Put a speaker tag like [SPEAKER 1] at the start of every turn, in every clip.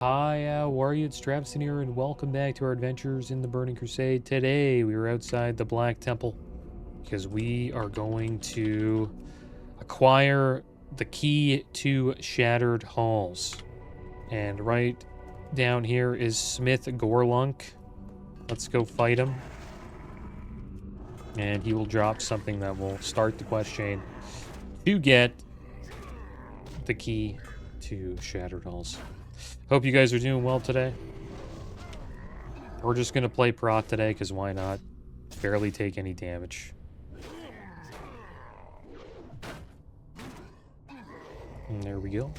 [SPEAKER 1] Hi, how are you? It's Travis here, and welcome back to our adventures in the Burning Crusade. Today, we are outside the Black Temple, because we are going to acquire the key to Shattered Halls. And right down here is Smith Gorlunk. Let's go fight him. And he will drop something that will start the quest chain to get the key to Shattered Halls. Hope you guys are doing well today. We're just going to play prot today, because why not? Barely take any damage. And there we go.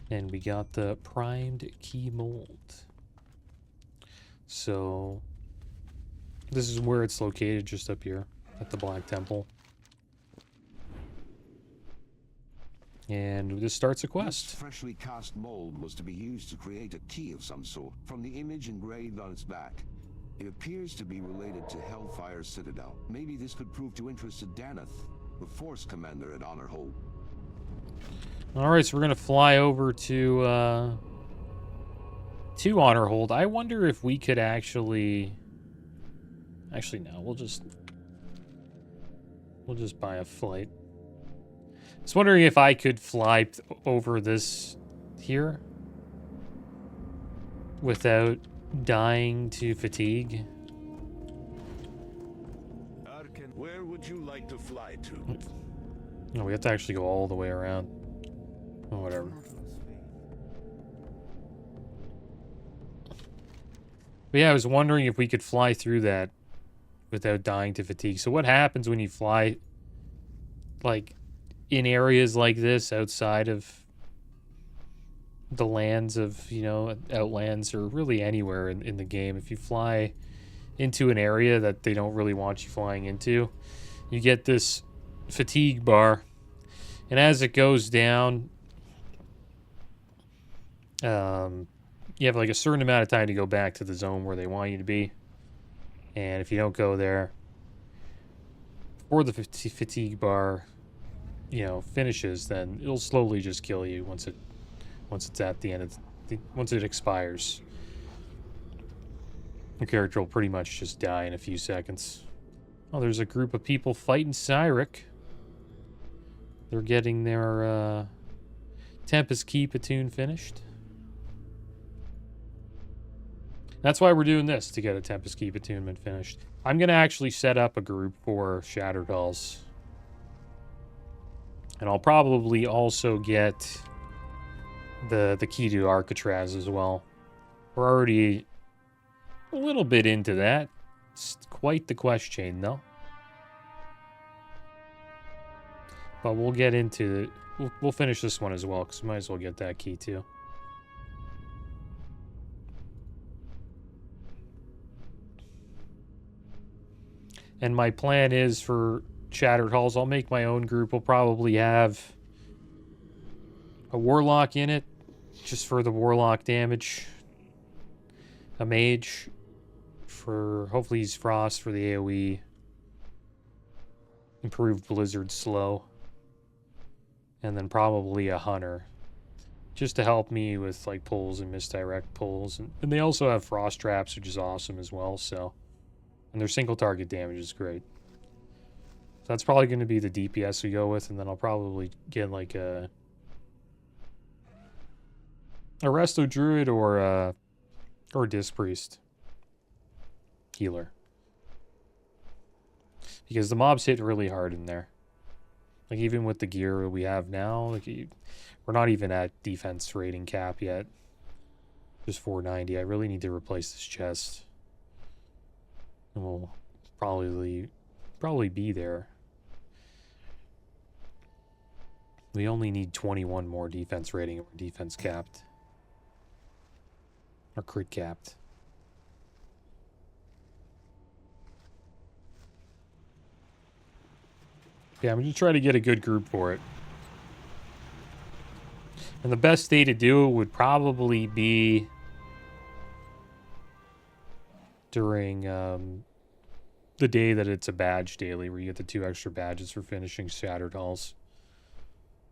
[SPEAKER 1] And we got the primed key mold. So, this is where it's located, just up here at the Black Temple. And this starts a quest.
[SPEAKER 2] This freshly cast mold was to be used to create a key of some sort from the image engraved on its back. It appears to be related to Hellfire Citadel. Maybe this could prove to interest Daneth, the Force Commander at Honorhold.
[SPEAKER 1] Alright, so we're going to fly over to Honorhold. I wonder if we could actually... Actually, no, we'll just buy a flight. I was wondering if I could fly over this here without dying to fatigue.
[SPEAKER 3] Arkan, where would you like to fly to?
[SPEAKER 1] No, we have to actually go all the way around. Oh, whatever. But yeah, I was wondering if we could fly through that without dying to fatigue. So what happens when you fly, like, in areas like this outside of the lands of, you know, Outlands, or really anywhere in the game? If you fly into an area that they don't really want you flying into, you get this fatigue bar, and as it goes down, you have like a certain amount of time to go back to the zone where they want you to be, and if you don't go there before the fatigue bar, you know, finishes, then it'll slowly just kill you once it's at the end of once it expires. Your character will pretty much just die in a few seconds. Oh, there's a group of people fighting Cyric. They're getting their Tempest Key platoon finished. That's why we're doing this, to get a Tempest Key platoon finished. I'm gonna actually set up a group for Shattered Halls. And I'll probably also get the key to Alcatraz as well. We're already a little bit into that. It's quite the quest chain, though. But we'll get into... We'll finish this one as well, because we might as well get that key, too. And my plan is for Shattered Halls, I'll make my own group. We'll probably have a Warlock in it, just for the Warlock damage. A Mage, for hopefully he's Frost for the AoE. Improved Blizzard Slow. And then probably a Hunter, just to help me with like pulls and misdirect pulls. And they also have Frost Traps, which is awesome as well, so... And their single target damage is great. So that's probably going to be the DPS we go with, and then I'll probably get like a Resto Druid or Disc Priest healer. Because the mobs hit really hard in there. Like even with the gear we have now, like we're not even at defense rating cap yet. Just 490. I really need to replace this chest. And we'll probably be there. We only need 21 more defense rating, and we're defense capped. Or crit capped. Yeah, I'm going to try to get a good group for it. And the best day to do it would probably be during the day that it's a badge daily, where you get the 2 extra badges for finishing Shattered Halls.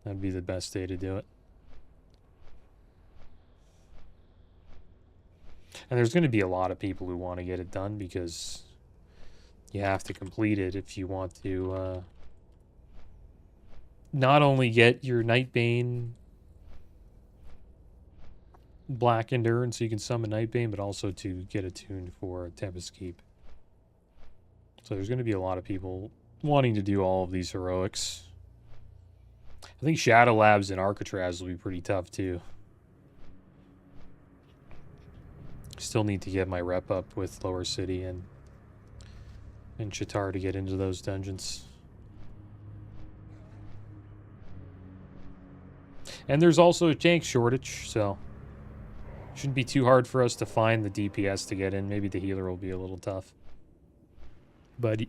[SPEAKER 1] That'd be the best day to do it. And there's going to be a lot of people who want to get it done because you have to complete it if you want to not only get your Nightbane Black Endurance so you can summon Nightbane, but also to get attuned for Tempest Keep. So there's going to be a lot of people wanting to do all of these heroics. I think Shadow Labs and Alcatraz will be pretty tough too. Still need to get my rep up with Lower City and Chittar to get into those dungeons. And there's also a tank shortage, so shouldn't be too hard for us to find the DPS to get in. Maybe the healer will be a little tough. But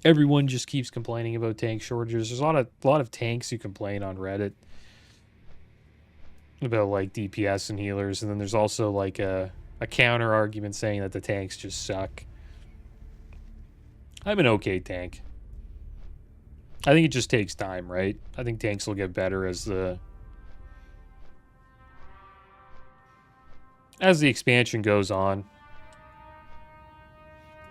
[SPEAKER 1] everyone just keeps complaining about tank shortages. There's a lot of tanks who complain on Reddit about like DPS and healers, and then there's also like a counter argument saying that the tanks just suck. I'm an okay tank. I think it just takes time, right? I think tanks will get better as the expansion goes on.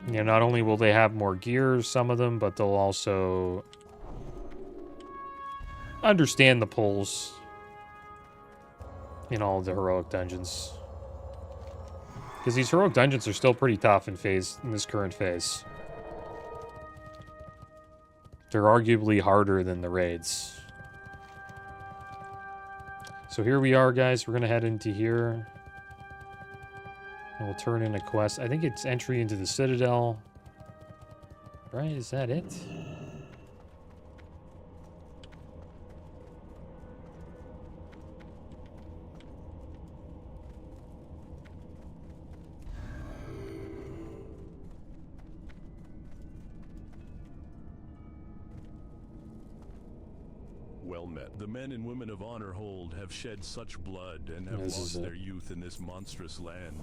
[SPEAKER 1] You know, not only will they have more gear, some of them, but they'll also understand the pulls in all of the heroic dungeons. Because these heroic dungeons are still pretty tough in this current phase. They're arguably harder than the raids. So here we are, guys. We're going to head into here. And we'll turn in a quest. I think it's entry into the Citadel. Right? Is that it?
[SPEAKER 3] Well met. The men and women of Honor Hold have shed such blood and have lost their youth in this monstrous land.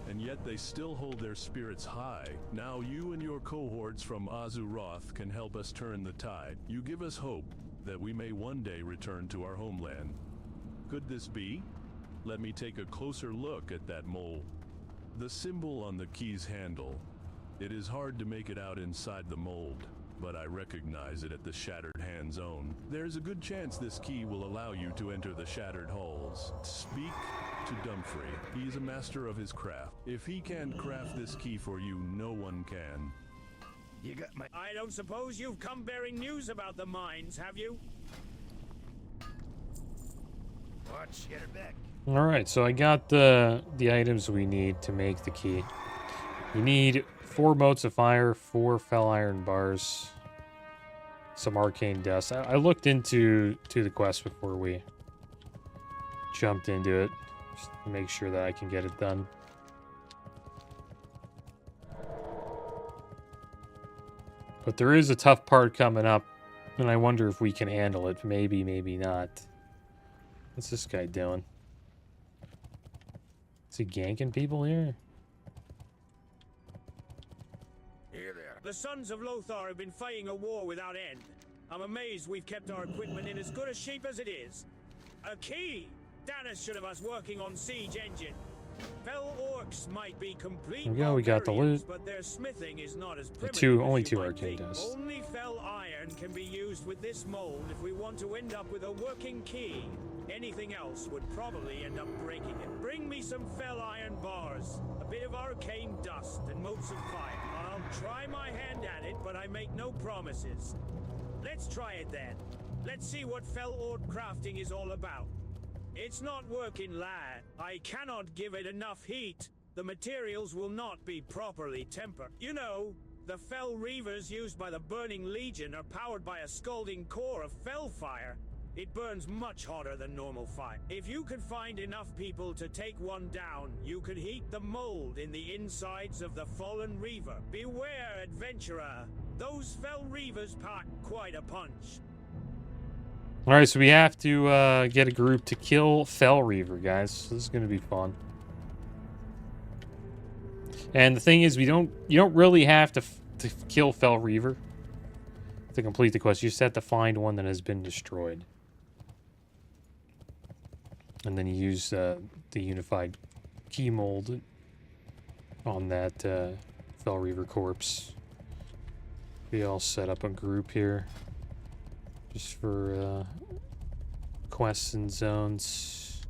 [SPEAKER 3] And yet they still hold their spirits high. Now you and your cohorts from Azuroth can help us turn the tide. You give us hope that we may one day return to our homeland. Could this be? Let me take a closer look at that mole. The symbol on the key's handle. It is hard to make it out inside the mold, but I recognize it at the Shattered Hand Zone. There's a good chance this key will allow you to enter the Shattered Halls. Speak to Dumfrey. He is a master of his craft. If he can't craft this key for you, no one can.
[SPEAKER 4] You got my... I don't suppose you've come bearing news about the mines, have you? Watch, get her back.
[SPEAKER 1] Alright, so I got the items we need to make the key. You need 4 motes of fire, 4 fell iron bars, some arcane dust. I looked into the quest before we jumped into it, just to make sure that I can get it done. But there is a tough part coming up, and I wonder if we can handle it. Maybe, maybe not. What's this guy doing? Is he ganking people here?
[SPEAKER 4] Here they are. The Sons of Lothar have been fighting a war without end. I'm amazed we've kept our equipment in as good a shape as it is. A key! Danis should have us working on siege engine. Fell orcs might be complete.
[SPEAKER 1] There we go, we got the loot.
[SPEAKER 4] But their smithing is not as primitive
[SPEAKER 1] Only
[SPEAKER 4] as
[SPEAKER 1] two
[SPEAKER 4] you might
[SPEAKER 1] arcane
[SPEAKER 4] think.
[SPEAKER 1] dust.
[SPEAKER 4] Only fell iron can be used with this mold if we want to end up with a working key. Anything else would probably end up breaking it. Bring me some fell iron bars, a bit of arcane dust, and motes of fire. I'll try my hand at it, but I make no promises. Let's try it then. Let's see what fell ord crafting is all about. It's not working, lad. I cannot give it enough heat. The materials will not be properly tempered. You know, the fell reavers used by the Burning Legion are powered by a scalding core of fell fire. It burns much hotter than normal fire. If you could find enough people to take one down, you could heat the mold in the insides of the fallen reaver. Beware, adventurer. Those fell reavers pack quite a punch.
[SPEAKER 1] Alright, so we have to get a group to kill Fell Reaver, guys. This is going to be fun. And the thing is, you don't really have to kill Fell Reaver to complete the quest. You just have to find one that has been destroyed. And then you use the unified key mold on that Fel Reaver corpse. We all set up a group here just for quests and zones.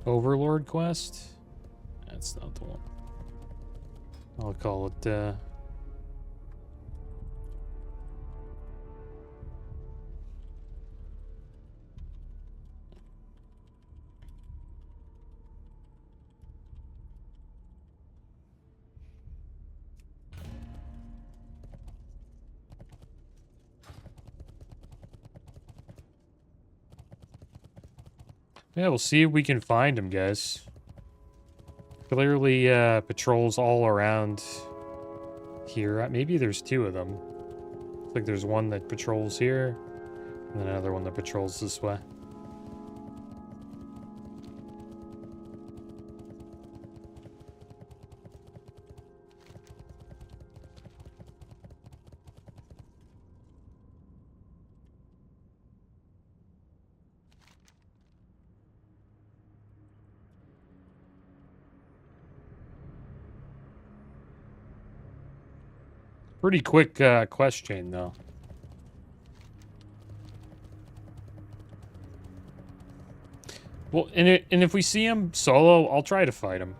[SPEAKER 1] Overlord quest? That's not the one. I'll call it yeah, we'll see if we can find him, guys. Clearly, patrols all around here. Maybe there's two of them. Looks like there's one that patrols here, and then another one that patrols this way. Pretty quick quest chain, though. Well, and if we see him solo, I'll try to fight him.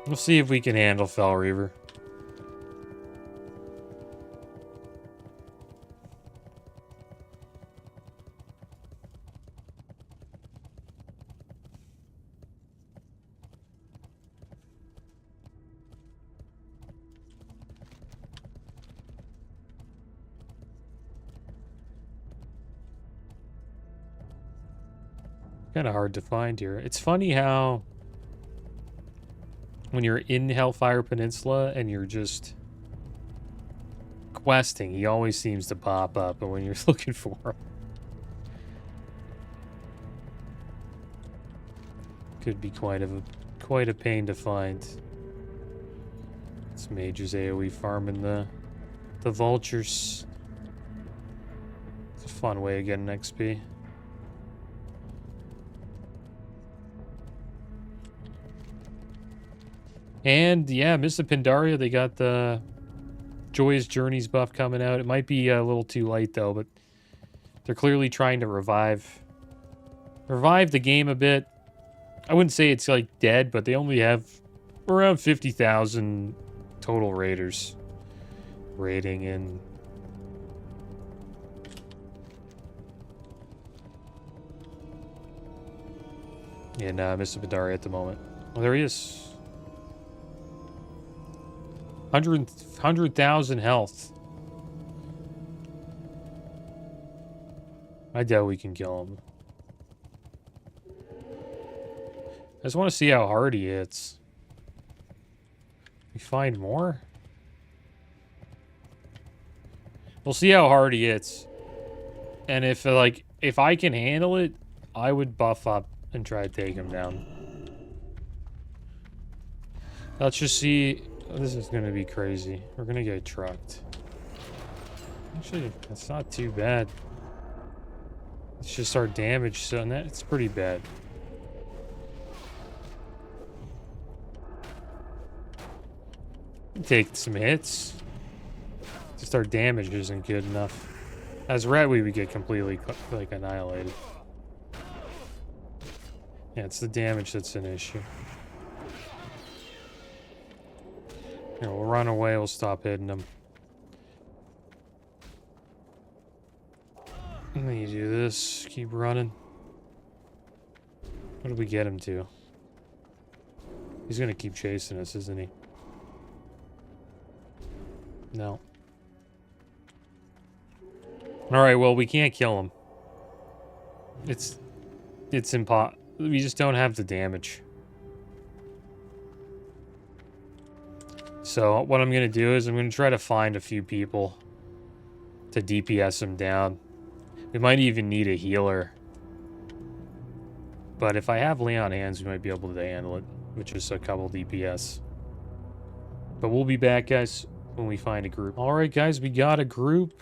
[SPEAKER 1] We'll see if we can handle Fel Reaver. Kind of hard to find here. It's funny how when you're in Hellfire Peninsula and you're just questing, he always seems to pop up, and when you're looking for him, could be quite a pain to find. This mage is AoE farming the vultures. It's a fun way of getting XP. And yeah, Mists of Pandaria, they got the Joyous Journeys buff coming out. It might be a little too late though, but they're clearly trying to revive the game a bit. I wouldn't say it's like dead, but they only have around 50,000 total raiders raiding in. In Mists of Pandaria at the moment. Oh, there he is. 100,000 health. I doubt we can kill him. I just want to see how hard he hits. We find more? We'll see how hard he hits. And if I can handle it, I would buff up and try to take him down. Let's just see. This is going to be crazy. We're going to get trucked. Actually, that's not too bad. It's just our damage, so it's pretty bad. Take some hits. Just our damage isn't good enough. As red, we would get completely like annihilated. Yeah, it's the damage that's an issue. Here, we'll run away. We'll stop hitting them. And then you do this. Keep running. What did we get him to? He's gonna keep chasing us, isn't he? No. Alright, well, we can't kill him. It's impossible. We just don't have the damage. So what I'm going to do is I'm going to try to find a few people to DPS him down. We might even need a healer. But if I have Leon hands, we might be able to handle it, which is a couple DPS. But we'll be back, guys, when we find a group. Alright, guys, we got a group.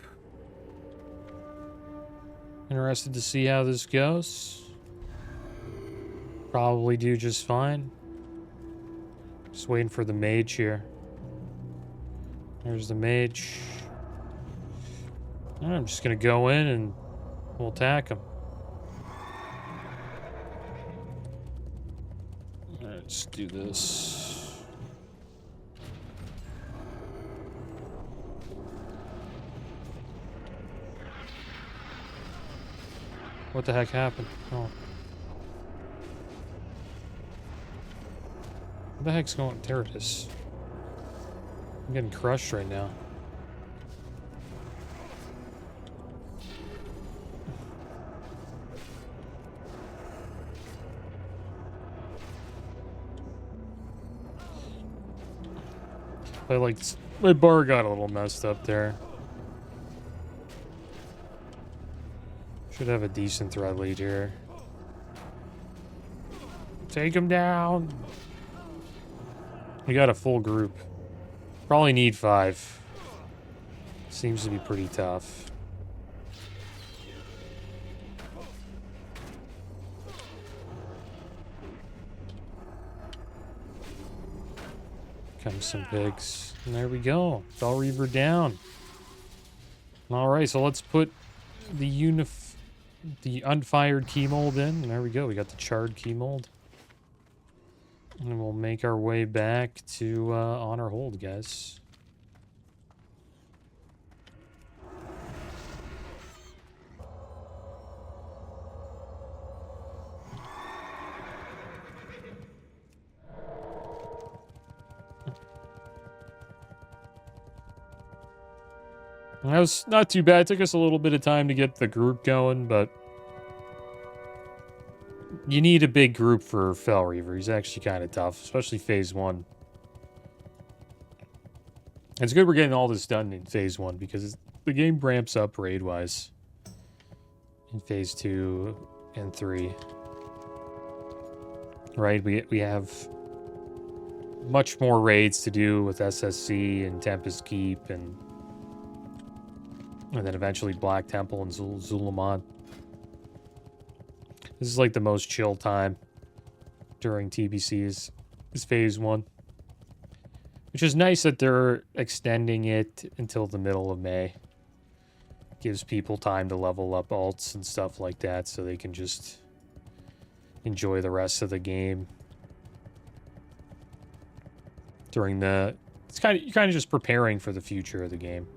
[SPEAKER 1] Interested to see how this goes. Probably do just fine. Just waiting for the mage here. There's the mage. I'm just gonna go in and we'll attack him. Alright, let's do this. What the heck happened? Oh. What the heck's going? There it is. I'm getting crushed right now. My bar got a little messed up there. Should have a decent thread lead here. Take him down. We got a full group. Probably need 5. Seems to be pretty tough. Comes some pigs. And there we go. Bell Reaver down. Alright, so let's put the unfired key mold in. And there we go. We got the charred key mold. And we'll make our way back to Honor Hold, guys. That was not too bad. It took us a little bit of time to get the group going, but you need a big group for Fel Reaver. He's actually kind of tough, especially phase 1. It's good we're getting all this done in phase 1 because the game ramps up raid-wise in phase 2 and 3. Right? We have much more raids to do with SSC and Tempest Keep and then eventually Black Temple and Zulamon. This is like the most chill time during TBC is phase 1. Which is nice that they're extending it until the middle of May. Gives people time to level up alts and stuff like that so they can just enjoy the rest of the game. During the... you're kind of just preparing for the future of the game.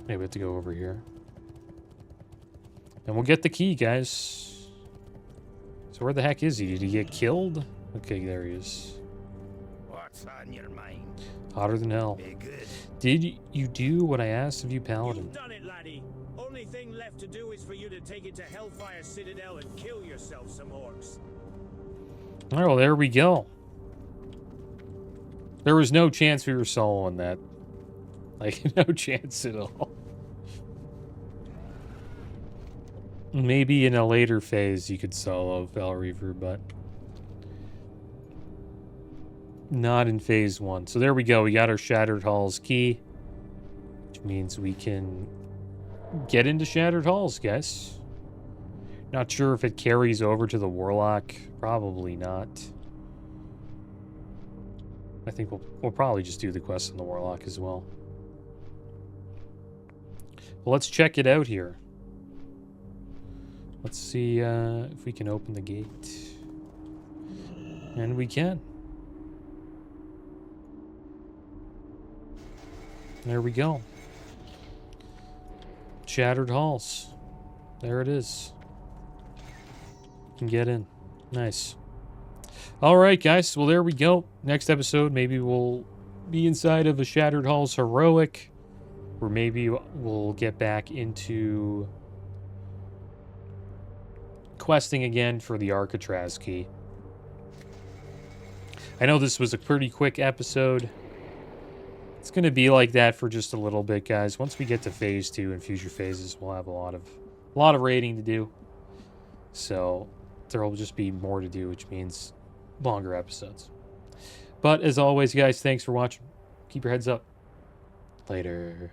[SPEAKER 1] Maybe we have to go over here. And we'll get the key, guys. So where the heck is he? Did he get killed? Okay, there he is.
[SPEAKER 5] What's on your mind?
[SPEAKER 1] Hotter than hell.
[SPEAKER 5] Be good.
[SPEAKER 1] Did you do what I asked of you, Paladin?
[SPEAKER 4] You've done it, laddie. Only thing left to do is for you to take it to Hellfire Citadel and kill yourself some orcs.
[SPEAKER 1] Alright, well, there we go. There was no chance we were soloing that. Like, no chance at all. Maybe in a later phase you could solo Fel Reaver, but not in phase 1. So there we go. We got our Shattered Halls key, which means we can get into Shattered Halls, guys. Not sure if it carries over to the Warlock. Probably not. I think we'll probably just do the quest on the Warlock as well. Well, let's check it out here. Let's see if we can open the gate. And we can. There we go. Shattered Halls. There it is. Can get in. Nice. Alright, guys. Well, there we go. Next episode, maybe we'll be inside of a Shattered Halls Heroic. Or maybe we'll get back into questing again for the Alcatraz key. I know this was a pretty quick episode. It's going to be like that for just a little bit, guys. Once we get to phase 2 and future phases, we'll have a lot of raiding to do. So there will just be more to do, which means longer episodes. But as always, guys, thanks for watching. Keep your heads up. Later.